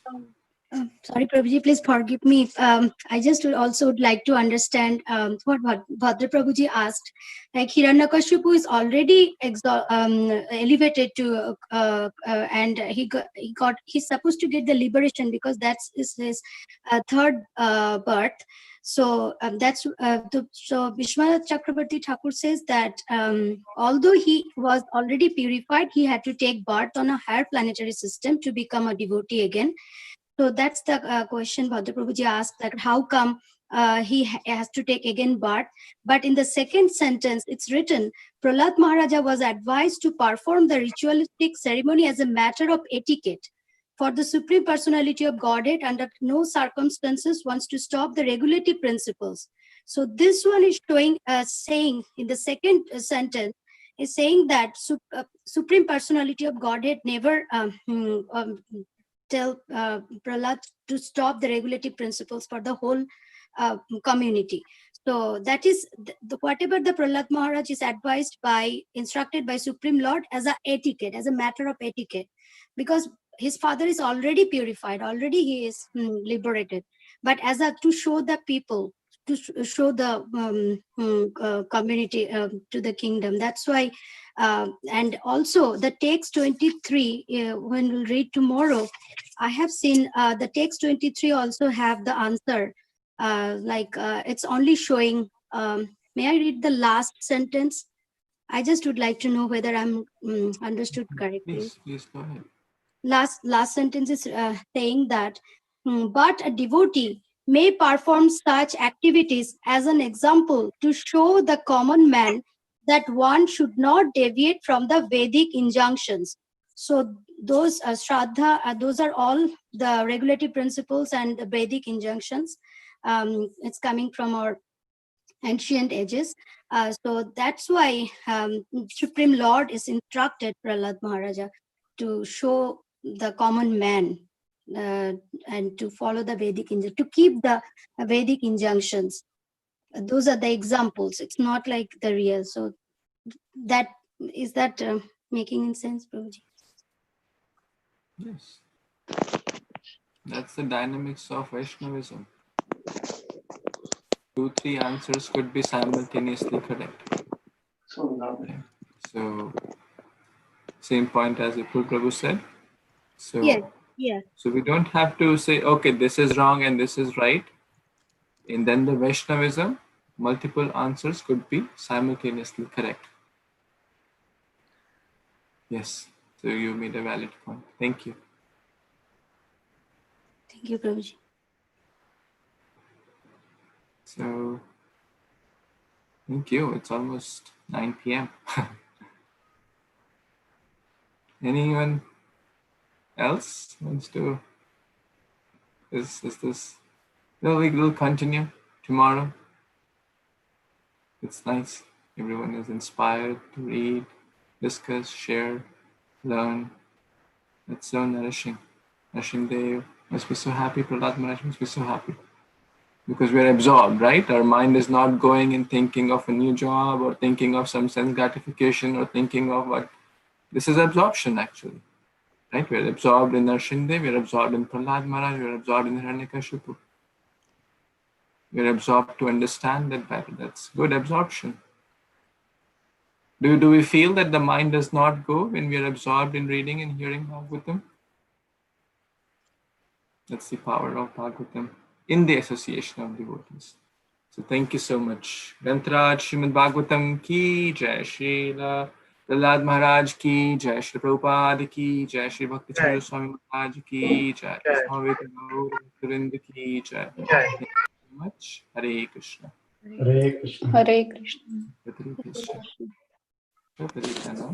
Sorry, Prabhuji, please forgive me. I just would like to understand what Bhadra Prabhuji asked. Like Hiranyakashipu is already elevated to, and he's supposed to get the liberation because that's his third birth. So so Vishwanath Chakrabarti Thakur says that although he was already purified, he had to take birth on a higher planetary system to become a devotee again. So that's the question Bhadra Prabhuji asked, that how come he has to take again birth. But in the second sentence, it's written, Prahlad Maharaja was advised to perform the ritualistic ceremony as a matter of etiquette. For the Supreme Personality of Godhead, under no circumstances wants to stop the regulative principles. So this one is showing, saying in the second sentence, is saying that Supreme Personality of Godhead never tell Prahlad to stop the regulative principles for the whole community. So that is whatever the Prahlad Maharaj is instructed by Supreme Lord as a etiquette, as a matter of etiquette, because his father is already purified, already he is liberated, but to show the people, to show the community to the kingdom. That's why, and also the text 23, when we'll read tomorrow, I have seen the text 23 also have the answer. It's only showing, may I read the last sentence? I just would like to know whether I'm understood correctly. Please go ahead. Last sentence is saying that, but a devotee may perform such activities as an example to show the common man that one should not deviate from the Vedic injunctions. So those Shraddha, those are all the regulative principles and the Vedic injunctions. It's coming from our ancient ages. So that's why Supreme Lord is instructed Prahlad Maharaja to show the common man and to follow the Vedic injunctions, to keep the Vedic injunctions. Those are the examples. It's not like the real. So that is that making sense, Prabhuji? Yes. That's the dynamics of Vaishnavism. 2-3 answers could be simultaneously correct. Okay. So, same point as Vipul Prabhu said. So, yes. So we don't have to say, okay, this is wrong and this is right. And then the Vaishnavism, multiple answers could be simultaneously correct. Yes. So you made a valid point. Thank you. Thank you, Prabhuji. So, thank you. It's almost 9 p.m. Anyone else wants to? Is this? No, we will continue. tomorrow. It's nice. Everyone is inspired to read, discuss, share, learn. It's so nourishing. Dev must be so happy. Prahlad Maharaj must be so happy. Because we're absorbed, right? Our mind is not going and thinking of a new job or thinking of some sense gratification or thinking of what. This is absorption, actually. Right? We're absorbed in Dev, we're absorbed in Prahlad Maharaj, we're absorbed in Hiranyakashipu. We're absorbed to understand that better. That's good absorption. Do we feel that the mind does not go when we are absorbed in reading and hearing Bhagavatam? That's the power of Bhagavatam in the association of devotees. So thank you so much. Grantaraj Śrīmad-Bhāgavatam ki jai, Srila Prahlad Maharaj ki jai, Srila Prabhupada ki jai, Sri Bhakti Chandra Swami Maharaj ki jai, Swami Vivekananda ki jai. Thank you so much. Hare Krishna. Hare Krishna. Hare Krishna. Hare Krishna. Hare Krishna.